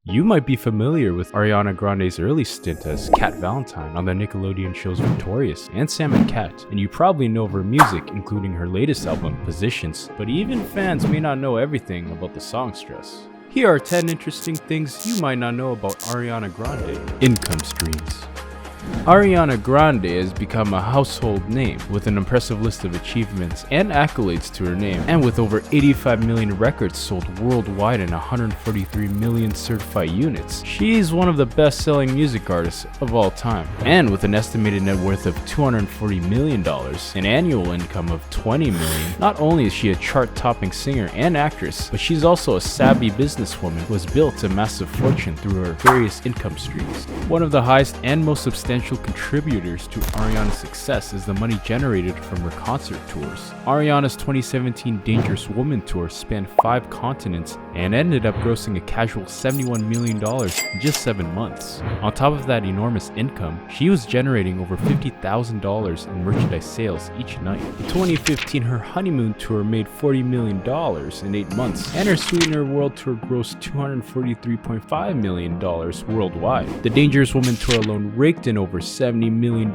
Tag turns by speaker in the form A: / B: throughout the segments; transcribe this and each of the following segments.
A: You might be familiar with Ariana Grande's early stint as Cat Valentine on the Nickelodeon shows Victorious and Sam and Cat, and you probably know of her music, including her latest album, Positions, but even fans may not know everything about the songstress. Here are 10 interesting things you might not know about Ariana Grande. Income streams. Ariana Grande has become a household name with an impressive list of achievements and accolades to her name, and with over 85 million records sold worldwide and 143 million certified units. She is one of the best-selling music artists of all time, and with an estimated net worth of $240 million, an annual income of $20 million. Not only is she a chart-topping singer and actress, but she's also a savvy businesswoman who has built a massive fortune through her various income streams. One of the highest and most substantial contributors to Ariana's success is the money generated from her concert tours. Ariana's 2017 Dangerous Woman tour spanned 5 continents and ended up grossing a casual $71 million in just 7 months. On top of that enormous income, she was generating over $50,000 in merchandise sales each night. In 2015, her honeymoon tour made $40 million in 8 months, and her Sweetener World Tour grossed $243.5 million worldwide. The Dangerous Woman tour alone raked in over $70 million.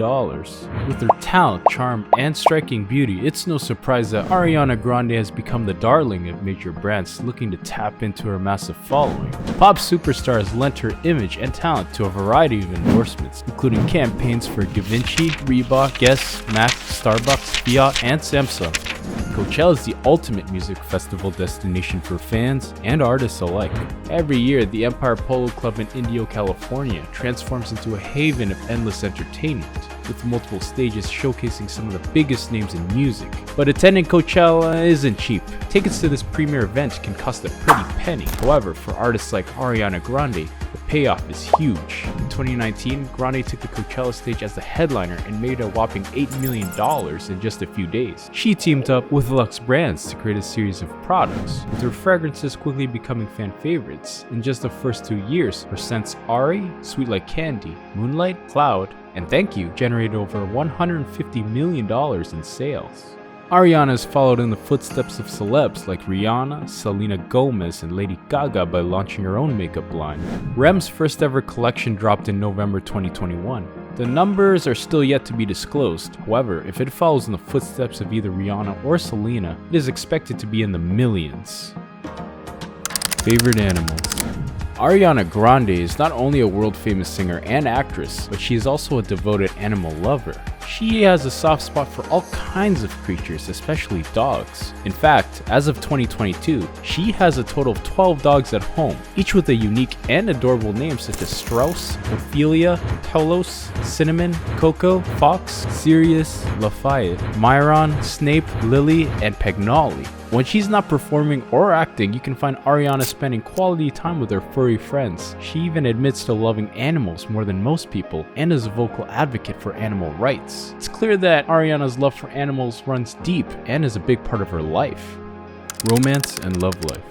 A: With her talent, charm, and striking beauty, it's no surprise that Ariana Grande has become the darling of major brands looking to tap into her massive following. The pop superstar has lent her image and talent to a variety of endorsements, including campaigns for Givenchy, Reebok, Guess, MAC, Starbucks, Fiat, and Samsung. Coachella is the ultimate music festival destination for fans and artists alike. Every year, the Empire Polo Club in Indio, California transforms into a haven of endless entertainment, with multiple stages showcasing some of the biggest names in music. But attending Coachella isn't cheap. Tickets to this premier event can cost a pretty penny. However, for artists like Ariana Grande, the payoff is huge. In 2019, Grande took the Coachella stage as the headliner and made a whopping $8 million in just a few days. She teamed up with luxe brands to create a series of products, with her fragrances quickly becoming fan favorites. In just the first 2 years, her scents Ari, Sweet Like Candy, Moonlight, Cloud, and Thank You generated over $150 million in sales. Ariana has followed in the footsteps of celebs like Rihanna, Selena Gomez, and Lady Gaga by launching her own makeup line. Rem's first ever collection dropped in November 2021. The numbers are still yet to be disclosed. However, if it follows in the footsteps of either Rihanna or Selena, it is expected to be in the millions. Favorite animals. Ariana Grande is not only a world-famous singer and actress, but she is also a devoted animal lover. She has a soft spot for all kinds of creatures, especially dogs. In fact, as of 2022, she has a total of 12 dogs at home, each with a unique and adorable name such as Strauss, Ophelia, Telos, Cinnamon, Coco, Fox, Sirius, Lafayette, Myron, Snape, Lily, and Pagnoli. When she's not performing or acting, you can find Ariana spending quality time with her furry friends. She even admits to loving animals more than most people and is a vocal advocate for animal rights. It's clear that Ariana's love for animals runs deep and is a big part of her life. Romance and love life.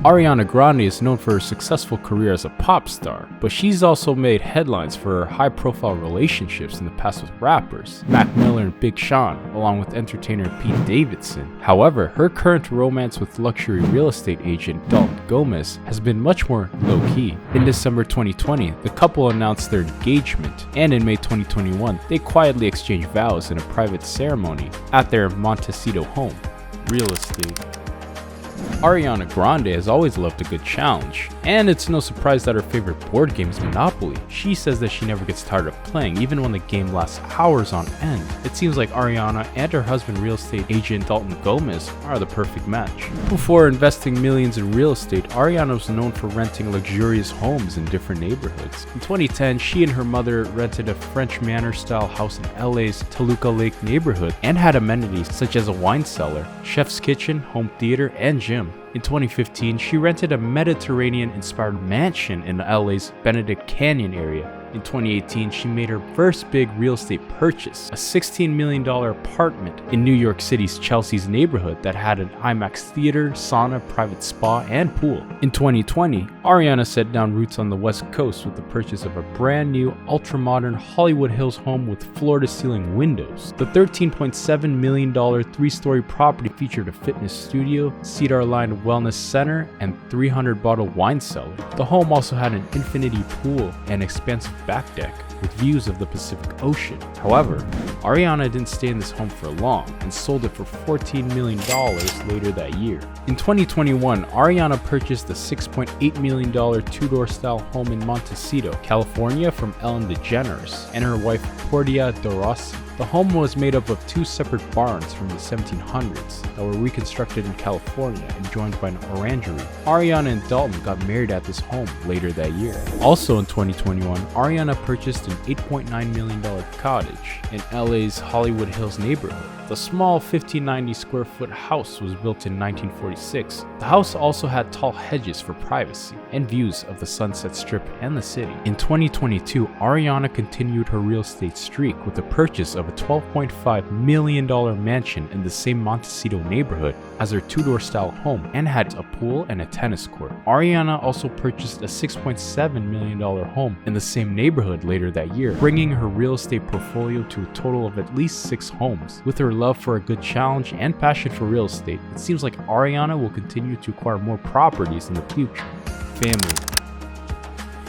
A: Ariana Grande is known for her successful career as a pop star, but she's also made headlines for her high-profile relationships in the past with rappers Mac Miller and Big Sean, along with entertainer Pete Davidson. However, her current romance with luxury real estate agent Dalton Gomez has been much more low-key. In December 2020, the couple announced their engagement, and in May 2021, they quietly exchanged vows in a private ceremony at their Montecito home. Real estate. Ariana Grande has always loved a good challenge, and it's no surprise that her favorite board game is Monopoly. She says that she never gets tired of playing, even when the game lasts hours on end. It seems like Ariana and her husband, real estate agent Dalton Gomez, are the perfect match. Before investing millions in real estate, Ariana was known for renting luxurious homes in different neighborhoods. In 2010, she and her mother rented a French manor-style house in LA's Toluca Lake neighborhood and had amenities such as a wine cellar, chef's kitchen, home theater, and gym. In 2015, she rented a Mediterranean-inspired mansion in LA's Benedict Canyon area. In 2018, she made her first big real estate purchase, a $16 million apartment in New York City's Chelsea's neighborhood that had an IMAX theater, sauna, private spa, and pool. In 2020, Ariana set down roots on the West Coast with the purchase of a brand new, ultra-modern Hollywood Hills home with floor-to-ceiling windows. The $13.7 million three-story property featured a fitness studio, cedar-lined wellness center, and 300-bottle wine cellar. The home also had an infinity pool and expansive back deck with views of the Pacific Ocean. However, Ariana didn't stay in this home for long and sold it for $14 million later that year. In 2021, Ariana purchased a $6.8 million two-door style home in Montecito, California from Ellen DeGeneres and her wife Portia de Rossi. The home was made up of two separate barns from the 1700s that were reconstructed in California and joined by an orangery. Ariana and Dalton got married at this home later that year. Also in 2021, Ariana purchased an $8.9 million cottage in LA's Hollywood Hills neighborhood. The small 1590 square foot house was built in 1946. The house also had tall hedges for privacy and views of the Sunset Strip and the city. In 2022, Ariana continued her real estate streak with the purchase of a $12.5 million mansion in the same Montecito neighborhood as her two-door style home and had a pool and a tennis court. Ariana also purchased a $6.7 million home in the same neighborhood later that year, bringing her real estate portfolio to a total of at least 6 homes. With her love for a good challenge and passion for real estate, it seems like Ariana will continue to acquire more properties in the future. Family.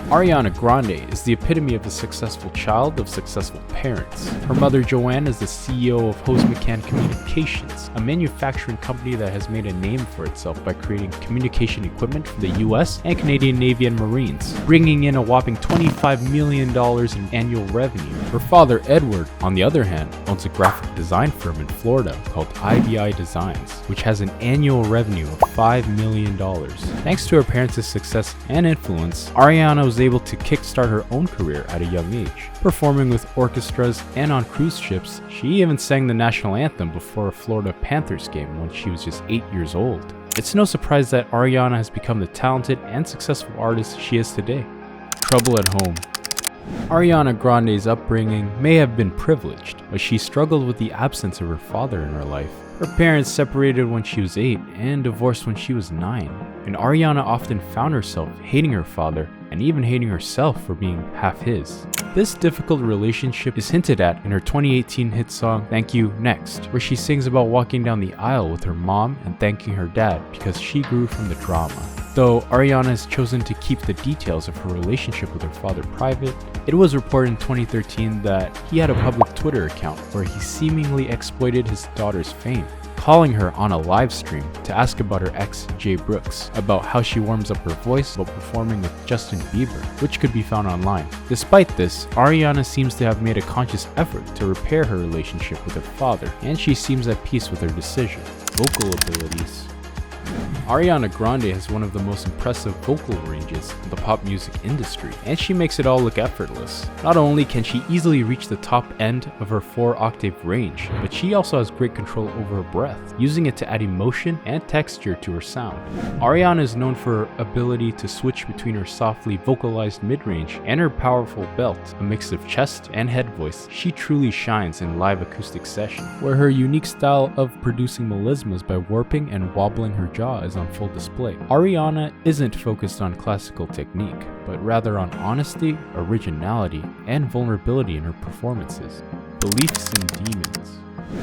A: Ariana Grande is the epitome of a successful child of successful parents. Her mother Joanne is the CEO of Hose McCann Communications, a manufacturing company that has made a name for itself by creating communication equipment for the US and Canadian Navy and Marines, bringing in a whopping $25 million in annual revenue. Her father Edward, on the other hand, owns a graphic design firm in Florida called IBI Designs, which has an annual revenue of $5 million. Thanks to her parents' success and influence, Ariana was able to kickstart her own career at a young age. Performing with orchestras and on cruise ships, she even sang the national anthem before a Florida Panthers game when she was just 8 years old. It's no surprise that Ariana has become the talented and successful artist she is today. Trouble at home. Ariana Grande's upbringing may have been privileged, but she struggled with the absence of her father in her life. Her parents separated when she was 8 and divorced when she was 9, and Ariana often found herself hating her father and even hating herself for being half his. This difficult relationship is hinted at in her 2018 hit song Thank You Next, where she sings about walking down the aisle with her mom and thanking her dad because she grew from the drama. Though Ariana has chosen to keep the details of her relationship with her father private, it was reported in 2013 that he had a public Twitter account where he seemingly exploited his daughter's fame, calling her on a live stream to ask about her ex Jay Brooks, about how she warms up her voice while performing with Justin Bieber, which could be found online. Despite this, Ariana seems to have made a conscious effort to repair her relationship with her father, and she seems at peace with her decision. Vocal abilities. Ariana Grande has one of the most impressive vocal ranges in the pop music industry, and she makes it all look effortless. Not only can she easily reach the top end of her 4-octave range, but she also has great control over her breath, using it to add emotion and texture to her sound. Ariana is known for her ability to switch between her softly vocalized mid-range and her powerful belt, a mix of chest and head voice. She truly shines in live acoustic session, where her unique style of producing melismas by warping and wobbling her jaw is on full display. Ariana isn't focused on classical technique, but rather on honesty, originality, and vulnerability in her performances. Beliefs in demons.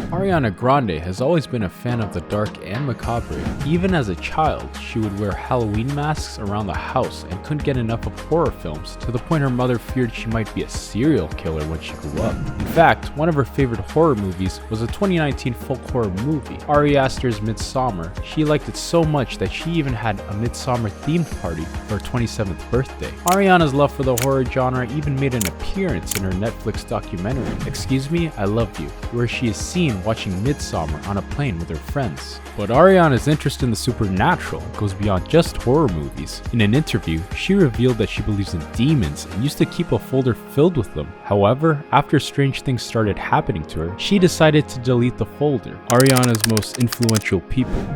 A: Ariana Grande has always been a fan of the dark and macabre. Even as a child, she would wear Halloween masks around the house and couldn't get enough of horror films, to the point her mother feared she might be a serial killer when she grew up. In fact, one of her favorite horror movies was a 2019 folk horror movie, Ari Aster's Midsommar. She liked it so much that she even had a Midsommar themed party for her 27th birthday. Ariana's love for the horror genre even made an appearance in her Netflix documentary, Excuse Me, I Love You, where she is seen watching Midsommar on a plane with her friends. But Ariana's interest in the supernatural goes beyond just horror movies. In an interview, she revealed that she believes in demons and used to keep a folder filled with them. However, after strange things started happening to her, she decided to delete the folder. Ariana's most influential people.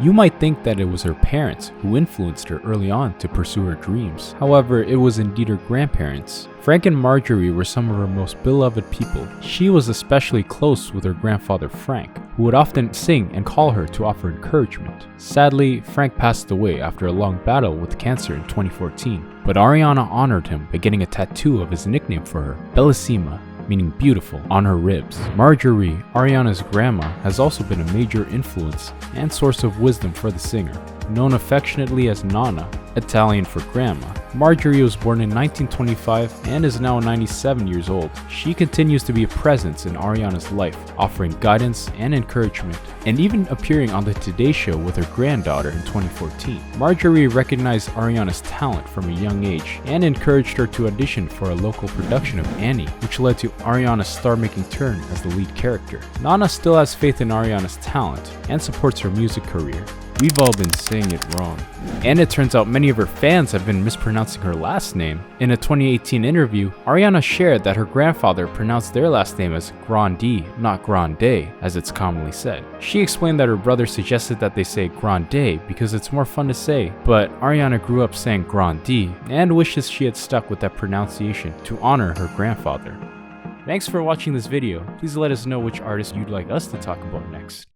A: You might think that it was her parents who influenced her early on to pursue her dreams. However, it was indeed her grandparents. Frank and Marjorie were some of her most beloved people. She was especially close with her grandfather Frank, who would often sing and call her to offer encouragement. Sadly, Frank passed away after a long battle with cancer in 2014, but Ariana honored him by getting a tattoo of his nickname for her, Bellissima, meaning beautiful, on her ribs. Marjorie, Ariana's grandma, has also been a major influence and source of wisdom for the singer. Known affectionately as Nana, Italian for grandma, Marjorie was born in 1925 and is now 97 years old. She continues to be a presence in Ariana's life, offering guidance and encouragement, and even appearing on the Today Show with her granddaughter in 2014. Marjorie recognized Ariana's talent from a young age and encouraged her to audition for a local production of Annie, which led to Ariana's star-making turn as the lead character. Nana still has faith in Ariana's talent and supports her music career. We've all been saying it wrong. And it turns out many of her fans have been mispronouncing her last name. In a 2018 interview, Ariana shared that her grandfather pronounced their last name as Grande, not Grande, as it's commonly said. She explained that her brother suggested that they say Grande because it's more fun to say, but Ariana grew up saying Grande and wishes she had stuck with that pronunciation to honor her grandfather. Thanks for watching this video. Please let us know which artist you'd like us to talk about next.